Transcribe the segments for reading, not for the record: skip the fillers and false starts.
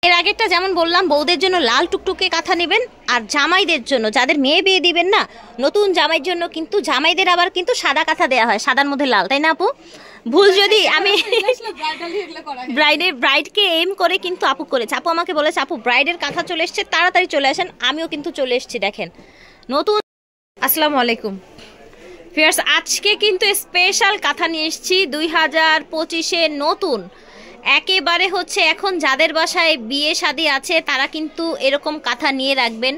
এর আগেরটা যেমন বললাম, বউদের জন্য লাল টুকটুকে কাঁথা নেবেন, আর জামাইদের জন্য যাদের মেয়ে বিয়ে দিবেন না, নতুন জামাইয়ের জন্য কিন্তু জামাইদের আবার কিন্তু সাদা কাঁথা দেওয়া হয়, সাদার মধ্যে লাল, তাই না আপু? ভুল যদি আমি ব্রাইডকে এম করে কিন্তু আপু করেছে। আপু আমাকে বলেছে আপু ব্রাইডের কাঁথা চলে এসছে, তাড়াতাড়ি চলে আসেন। আমিও কিন্তু চলে এসেছি, দেখেন নতুন। আসসালামু আলাইকুম ভিউয়ার্স, আজকে কিন্তু স্পেশাল কাঁথা নিয়ে এসেছি 2025-এর নতুন। একেবারে হচ্ছে এখন যাদের বাসায় বিয়ে শাদী আছে তারা কিন্তু এরকম কাঁথা নিয়ে রাখবেন।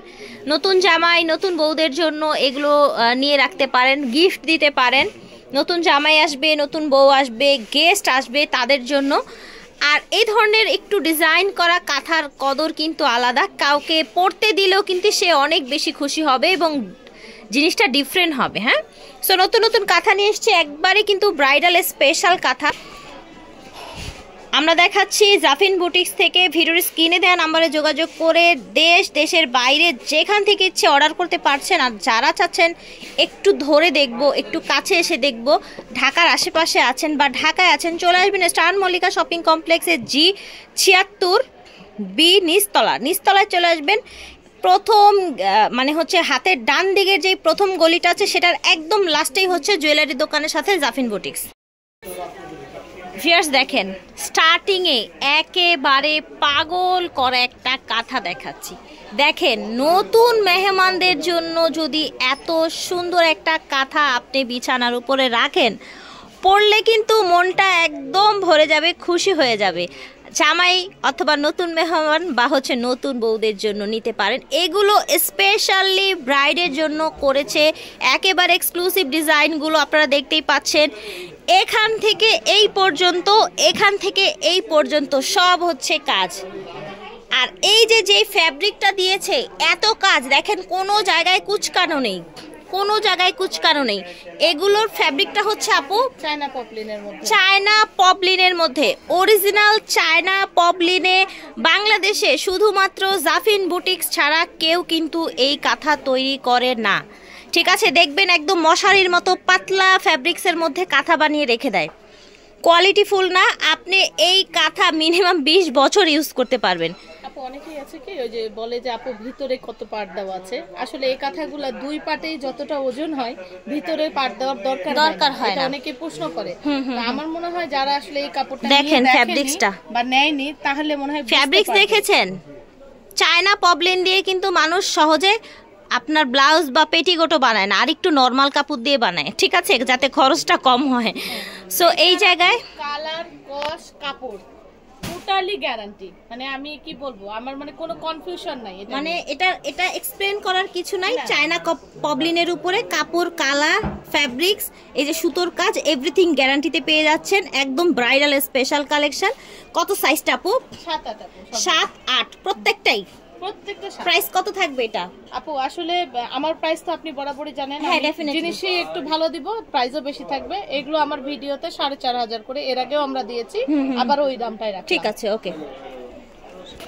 নতুন জামাই নতুন বউদের জন্য এগুলো নিয়ে রাখতে পারেন, গিফট দিতে পারেন। নতুন জামাই আসবে, নতুন বউ আসবে, গেস্ট আসবে, তাদের জন্য। আর এই ধরনের একটু ডিজাইন করা কাঁথার কদর কিন্তু আলাদা, কাউকে পরতে দিলেও কিন্তু সে অনেক বেশি খুশি হবে এবং জিনিসটা ডিফারেন্ট হবে। হ্যাঁ, সো নতুন নতুন কাঁথা নিয়ে এসছে, একবারে কিন্তু ব্রাইডাল স্পেশাল কাঁথা আমরা দেখাচ্ছি জাফিন বুটিক্স থেকে। ভিডিওর স্ক্রিনে দেওয়া নাম্বারে যোগাযোগ করে দেশের বাইরে যেখান থেকে ইচ্ছে অর্ডার করতে পারছেন। আর যারা চাচ্ছেন একটু ধরে দেখব, একটু কাছে এসে দেখব, ঢাকার আশেপাশে আছেন বা ঢাকায় আছেন, চলে আসবেন স্টার মল্লিকা শপিং কমপ্লেক্সের G76B নিচতলায় চলে আসবেন। প্রথম মানে হচ্ছে হাতের ডান দিকের যে প্রথম গলিটা আছে সেটার একদম লাস্টেই হচ্ছে জুয়েলারি দোকানের সাথে জাফিন বুটিক্স। ভিউয়ার্স দেখেন, স্টার্টিংয়ে একেবারে পাগল করা একটা কাঁথা দেখাচ্ছি। দেখেন নতুন মেহমানদের জন্য যদি এত সুন্দর একটা কাঁথা আপনি বিছানার উপরে রাখেন, পড়লে কিন্তু মনটা একদম ভরে যাবে, খুশি হয়ে যাবে। জামাই অথবা নতুন মেহমান বা হচ্ছে নতুন বউদের জন্য নিতে পারেন। এগুলো স্পেশালি ব্রাইডের জন্য করেছে, একেবারে এক্সক্লুসিভ ডিজাইনগুলো আপনারা দেখতেই পাচ্ছেন। এখান থেকে এই পর্যন্ত সব হচ্ছে কাজ। আর এই যে ফ্যাব্রিকটা দিয়েছে, এত কাজ দেখেন, কোনো জায়গায় কুচকানো নেই, এগুলোর ফ্যাব্রিকটা হচ্ছে আপু চায়না পপলিনের মধ্যে, অরিজিনাল চায়না পপলিনে। বাংলাদেশে শুধুমাত্র জাফিন বুটিক্স ছাড়া কেউ কিন্তু এই কাঁথা তৈরি করে না। ঠিক আছে, দেখবেন একদম মশারির মতো পাতলা ফ্যাব্রিক্সের মধ্যে কাঁথা বানিয়ে রেখে দেয়। কোয়ালিটি ফুল না, আপনি এই কাঁথা মিনিমাম 20 বছর ইউজ করতে পারবেন। আপু অনেকেই আছে কি ওই যে বলে যে আপু ভিতরে কত পার্ট দেওয়া আছে, আসলে এই কাঁথাগুলা দুই পার্টেই যতটা ওজন হয় ভিতরে পার্ট দেওয়ার দরকার হয় না, অনেকে প্রশ্ন করে। আমার মনে হয় যারা আসলে এই কাপড়টা দেখেন ফ্যাব্রিক্সটা বা নেয়নি, তাহলে মনে হয় ফ্যাব্রিক্স দেখেছেন, চায়না পপলিন দিয়ে কিন্তু মানুষ সহজে আপনার ব্লাউজ বা পেটিকোটও বানায় না, আর একটু নর্মাল কাপড় দিয়ে বানায়, ঠিক আছে, যাতে খরচটা কম হয়। সো এই জায়গায় কালার কস কাপড় টোটালি গ্যারান্টি। মানে আমি কি বলবো, আমার মানে কোনো কনফিউশন নাই, মানে এটা এক্সপ্লেন করার কিছু নাই। চায়না পপলিনের উপরে কাপড়, কালার, ফ্যাব্রিক্স, এই যে সুতোর কাজ, এভরিথিং গ্যারান্টিতে পেয়ে যাচ্ছেন। একদম ব্রাইডাল স্পেশাল কালেকশন। কত সাইজটা আপু? 7-8 প্রত্যেকটাই। প্রাইস কত থাকবে এটা আপু? আসলে আমার প্রাইস তো আপনি বরাবরই জানেন, জিনিসই একটু ভালো দিব, প্রাইসও বেশি থাকবে। এগুলো আমার ভিডিওতে 4500 করে এর আগেও আমরা দিয়েছি, আবার ওই দামটাই রাখছি। ঠিক আছে, ওকে।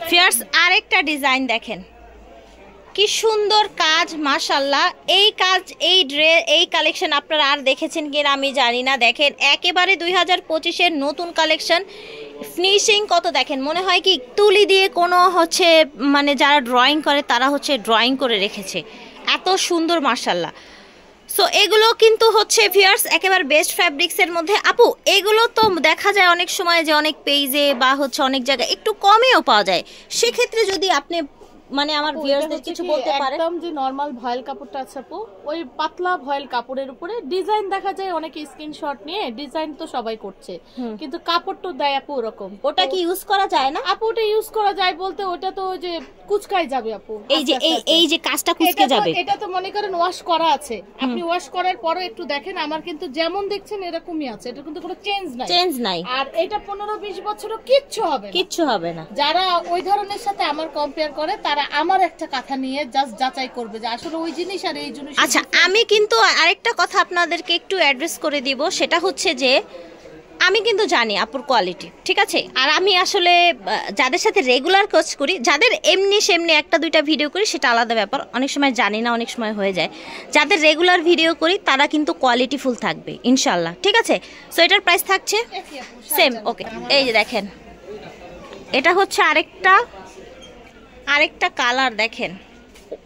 ফিয়ার্স আরেকটা ডিজাইন দেখেন, কি সুন্দর কাজ, মাশাআল্লাহ। এই কাজ, এই কালেকশন আপনারা আর দেখেছেন কিনা আমি জানি না। দেখেন একেবারে 2025-এর নতুন কালেকশন। ফিনিশিং কত দেখেন, মনে হয় কি তুলি দিয়ে কোনো হচ্ছে মানে যারা ড্রয়িং করে তারা হচ্ছে ড্রয়িং করে রেখেছে, এত সুন্দর মাশাআল্লাহ। সো এগুলো কিন্তু হচ্ছে ভিউয়ার্স একেবারে বেস্ট ফ্যাব্রিক্সের মধ্যে। আপু এগুলো তো দেখা যায় অনেক সময় যে অনেক পেজে বা হচ্ছে অনেক জায়গায় একটু কমেও পাওয়া যায়, সেক্ষেত্রে যদি আপনি মানে আমার ভিউয়ার্সদের কিছু বলতে পারেন। একদম যে নরমাল ভয়েল কাপড়টা আছে আপু, ওই পাতলা ভয়েল কাপড়ের উপরে ডিজাইন দেখা যায়, অনেকে স্ক্রিনশট নিয়ে ডিজাইন তো সবাই করছে, কিন্তু কাপড়টা দেয় আপু ওরকম। ওটা কি ইউজ করা যায় না আপু? ওটা ইউজ করা যায় বলতে ওটা তো ওই যে কুচকাই যাবে আপু, এই যে কাজটা কুচকে যাবে। এটা তো মনে করেন ওয়াশ করা আছে, আপনি ওয়াশ করার পরে একটু দেখেন, আমার কিন্তু যেমন দেখছেন এরকমই আছে, এটা কিন্তু কোনো চেঞ্জ নাই। আর এটা 15-20 বছরও কিচ্ছু হবে না। যারা ওই ধরনের সাথে আমার কম্পেয়ার করে তারা আমার একটা কথা নিয়ে জাস্ট যাচাই করবে যে আসলে ওই জিনিস আর এই জিনিস। আচ্ছা, আমি কিন্তু আরেকটা কথা আপনাদেরকে একটু অ্যাড্রেস করে দিব, সেটা হচ্ছে যে আমি কিন্তু জানি আপুর কোয়ালিটি, ঠিক আছে। আর আমি আসলে যাদের সাথে রেগুলার কাজ করি, যাদের এমনি সেমনি একটা দুইটা ভিডিও করি সেটা আলাদা ব্যাপার, অনেক সময় জানি না, অনেক সময় হয়ে যায়। যাদের রেগুলার ভিডিও করি তারা কিন্তু কোয়ালিটিফুল থাকবে ইনশাল্লাহ, ঠিক আছে। সো এটার প্রাইস থাকছে সেম, ওকে। এই যে দেখেন, এটা হচ্ছে আরেকটা আরেকটা কালার দেখেন,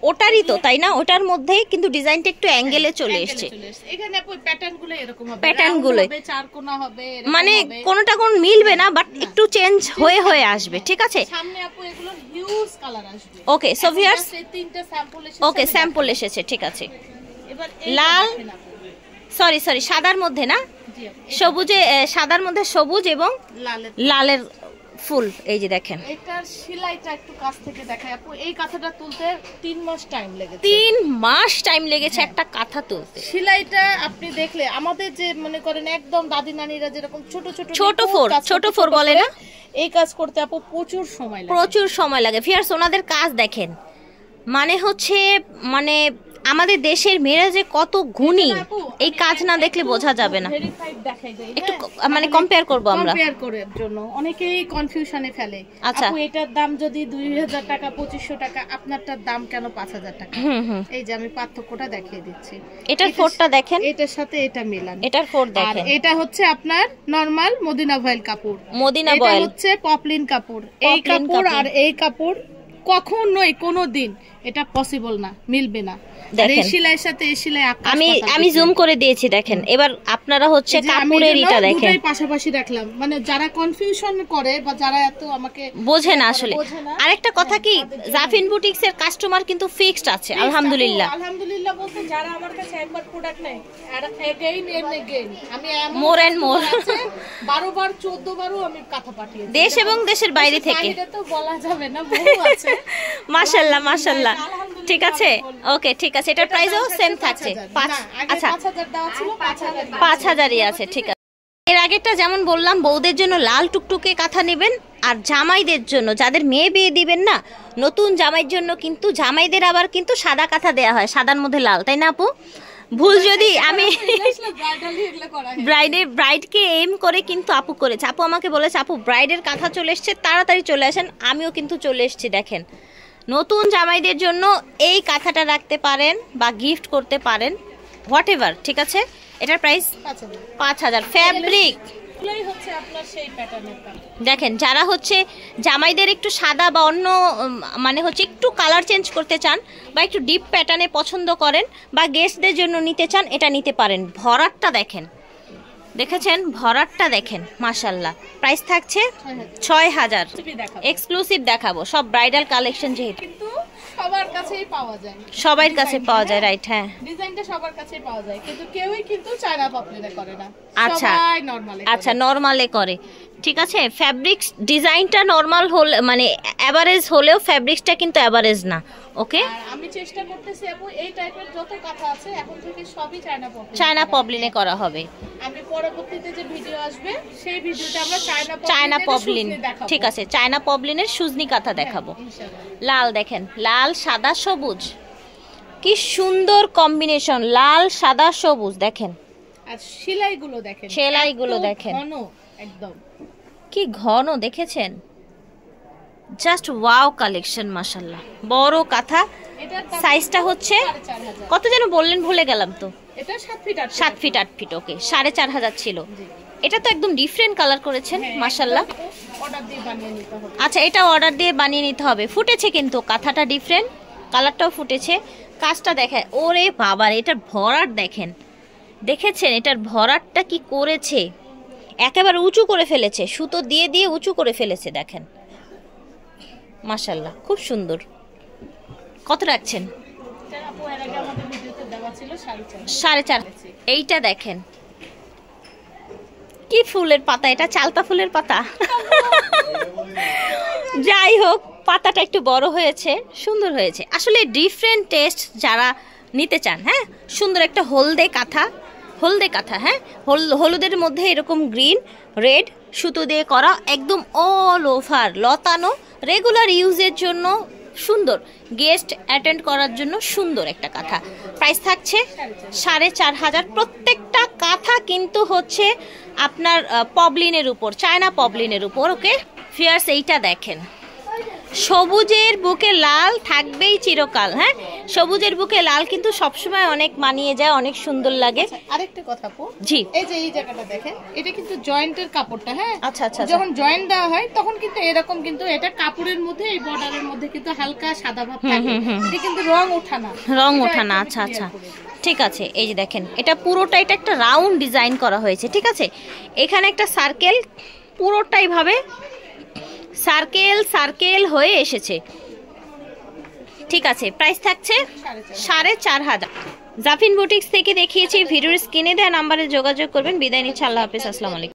ওটারই তো তাই না, ওটার মধ্যেই কিন্তু ডিজাইনটা একটু অ্যাঙ্গেলে চলে এসেছে। এখানে আপু প্যাটার্নগুলো এরকম হবে, প্যাটার্নগুলো চার কোণা হবে, মানে কোনটা কোন মিলবে না, বাট একটু চেঞ্জ হয়ে হয়ে আসবে। ঠিক আছে, সামনে আপু এগুলো হিউজ কালার আসবে। ওকে সো ভিউয়ার্স, তিনটা স্যাম্পল এসেছে। ওকে স্যাম্পল এসেছে, ঠিক আছে। এবার লাল, সরি সাদার মধ্যে না, সবুজে, সাদার মধ্যে সবুজ এবং লালের ফুল। এই যে দেখেন, এটার সেলাইটা একটু কাছ থেকে দেখায় আপু। এই কাঁথাটা তুলতে 3 মাস টাইম লেগেছে। 3 মাস টাইম লেগেছে একটা কাঁথা তুলতে। সেলাইটা আপনি দেখলে আমাদের যে মনে করেন একদম দাদি নানিরা যেরকম ছোট ফোর বলে না, এই কাজ করতে আপু প্রচুর সময় লাগে, প্রচুর সময় লাগে। ভিউয়ার্স ওনাদের কাজ দেখেন, মানে হচ্ছে মানে আমাদের দেশের মেয়েরা যে কত গুণী, এই কাজ না দেখলে বোঝা যাবে না। একটু মানে কম্পেয়ার করব আমরা, কম্পেয়ার করার জন্য অনেকেই কনফিউশনে ফেলে। আচ্ছা, আপু এটার দাম যদি 2000 টাকা 2500 টাকা, আপনারটার দাম কেন 5000 টাকা? এই যে আমি পার্থক্যটা দেখিয়ে দিচ্ছি। এটার ফোরটা দেখেন, এটার সাথে এটা মেলান, এটার ফোর দেখেন। এটা হচ্ছে আপনার নরমাল মদিনা ভয়েল কাপড়, মদিনা ভয়েল, এটা হচ্ছে পপলিন কাপড়। এই কাপড় আর এই কাপড় কখনোই কোনোদিন এটা পসিবল না, মিলবে না। আমি জুম করে দিয়েছি দেখেন। এবার আপনারা হচ্ছে কাপড়ের এটা দেখেন, পাশাপাশি রাখলাম, মানে যারা কনফিউশন করে বা যারা এত আমাকে বোঝে না আসলে। আরেকটা কথা কি, জাফিন বুটিক্স এর কাস্টমার কিন্তু ফিক্সড আছে আলহামদুলিল্লাহ। আলহামদুলিল্লাহ বলতে যারা আমার কাছে একবার প্রোডাক্ট নেয় আর এগেইন এন্ড এগেইন, আমি মোর এন্ড মোর 12 বার 14 বারও আমি কথা পাঠিয়েছি, দেশ এবং দেশের বাইরে থেকে। এটা তো বলা যাবে না, বহু আছে। মাশাআল্লাহ মাশাআল্লাহ, ঠিক আছে, ওকে ঠিক আছে। এটার প্রাইসও সেম থাকছে 5। আচ্ছা 5000 দেওয়া ছিল, 5000ই আছে, ঠিক আছে। এর আগেরটা যেমন বললাম, বউদের জন্য লাল টুকটুকে কাঁথা নেবেন, আর জামাইদের জন্য যাদের মেয়ে বিয়ে দিবেন না, নতুন জামাইয়ের জন্য কিন্তু জামাইদের আবার কিন্তু সাদা কাঁথা দেয়া হয়, সাদার মধ্যে লাল, তাই না আপু? ভুল যদি আমি ব্রাইডকে এম করে কিন্তু আপু করেছে। আপু আমাকে বলেছে আপু ব্রাইডের কাঁথা চলে এসছে, তাড়াতাড়ি চলে আসেন। আমিও কিন্তু চলে এসেছি। দেখেন, নতুন জামাইদের জন্য এই কাঁথাটা রাখতে পারেন বা গিফট করতে পারেন, হোয়াট এভার, ঠিক আছে। এটার প্রাইস 5000। ফ্যাব্রিক হচ্ছে আপনার সেই প্যাটার্নের। দেখেন, যারা হচ্ছে জামাইদের একটু সাদা বা অন্য মানে হচ্ছে একটু কালার চেঞ্জ করতে চান বা একটু ডিপ প্যাটার্নে পছন্দ করেন বা গেস্টদের জন্য নিতে চান, এটা নিতে পারেন। ভরাটটা দেখেন, দেখেছেন ভরাটটা দেখেন, মাশাআল্লাহ। প্রাইস থাকছে 6000। এক্সক্লুসিভ দেখাবো, সব ব্রাইডাল কালেকশন যেহেতু সবার কাছেই পাওয়া যায়, সবার কাছে পাওয়া যায়, রাইট? হ্যাঁ, ডিজাইনটা সবার কাছেই পাওয়া যায়, কিন্তু কেউই কিন্তু চায়না পপলিনে করে না। আচ্ছা সবাই নরমালে, আচ্ছা নরমালে করে, ঠিক আছে। ফ্যাব্রিক্স ডিজাইনটা নরমাল হলে মানে এভারেজ হলেও ফ্যাব্রিক্সটা কিন্তু এভারেজ না, ওকে। আমি চেষ্টা করতেছি আপু এই টাইপের যত কাঁথা আছে এখন থেকে সবই চায়না পপলিনে করা হবে। আমি পরবর্তীতে যে ভিডিও আসবে সেই ভিডিওতে আমরা চায়না পপলিন, ঠিক আছে, চায়না পপলিনের সুজনি কাঁথা দেখাবো। লাল দেখেন, লাল সাদা সবুজ, কি সুন্দর কম্বিনেশন, লাল সাদা সবুজ দেখেন। আর সেলাইগুলো দেখেন, সেলাইগুলো দেখেন, ঘন একদম, কি ঘন, দেখেছেন? জাস্ট ওয়াও কালেকশন, মাশাআল্লাহ। বড় কাঁথা, সাইজটা হচ্ছে কত যেন বললেন, ভুলে গেলাম তো। এটা 7 ফিট 8 ফিট, ওকে। 4500 ছিল। এটা তো একদম ডিফারেন্ট কালার করেছেন, মাশাআল্লাহ। অর্ডার দিয়ে বানিয়ে নিতে হবে। আচ্ছা, এটা অর্ডার দিয়ে বানিয়ে নিতে হবে। ফুটেছে কিন্তু কাঁথাটা ডিফারেন্ট, কালারটাও ফুটেছে। কাজটা দেখায়, ওরে বাবা, এটার ভরাট দেখেন, দেখেছেন এটার ভরাটটা কি করেছে, একেবারে উঁচু করে ফেলেছে, সুতো দিয়ে দিয়ে উঁচু করে ফেলেছে, দেখেন মাশাআল্লাহ, খুব সুন্দর। কত রাখছেন? 4.5। এইটা দেখেন, কি ফুলের পাতা, এটা চালতা ফুলের পাতা। যাই হোক, পাতাটা একটু বড় হয়েছে, সুন্দর হয়েছে। আসলে ডিফারেন্ট টেস্ট যারা নিতে চান, হ্যাঁ, সুন্দর একটা হলদে কাঁথা, হ্যাঁ, হলুদের মধ্যে এরকম গ্রিন রেড সুতো দিয়ে করা, একদম অল ওভার লতানো, রেগুলার ইউজের জন্য সুন্দর, গেস্ট অ্যাটেন্ড করার জন্য সুন্দর একটা কাঁথা। প্রাইস থাকছে 4500। প্রত্যেকটা কাঁথা কিন্তু হচ্ছে আপনার পপলিনের উপর, চায়না পপলিনের উপর, ওকে। ফিয়ার্স এইটা দেখেন, সবুজের বুকে লাল থাকবেই চিরকাল। হ্যাঁ, সবুজের বুকে লাল কিন্তু সবসময় অনেক মানিয়ে যায়, অনেক সুন্দর লাগে। আরেকটা কথা আপু, জি, এই যে এই জায়গাটা দেখেন, এটা কিন্তু জয়েন্টের কাপড়টা। হ্যাঁ, আচ্ছা আচ্ছা, যখন জয়েন্ট দেওয়া হয় তখন কিন্তু এরকম, কিন্তু এটা কাপড়ের মধ্যে এই বর্ডারের মধ্যে কিন্তু হালকা সাদা ভাব থাকে, এটা কিন্তু রং ওঠা না, রং ওঠা না। আচ্ছা আচ্ছা, ঠিক আছে। এই যে দেখেন, এটা পুরোটা এটা একটা রাউন্ড ডিজাইন করা হয়েছে, ঠিক আছে। এখানে একটা সার্কেল, পুরোটাই ভাবে সার্কেল সার্কেল হয়ে এসেছে, ঠিক আছে। প্রাইস থাকছে 4500। জাফিন বুটিক্স থেকে দেখিয়েছি, ভিডিওর স্ক্রিনে দেওয়া নাম্বারে যোগাযোগ করবেন। বিদায় নিচ্ছি, আল্লাহ হাফেজ, আসসালামু আলাইকুম।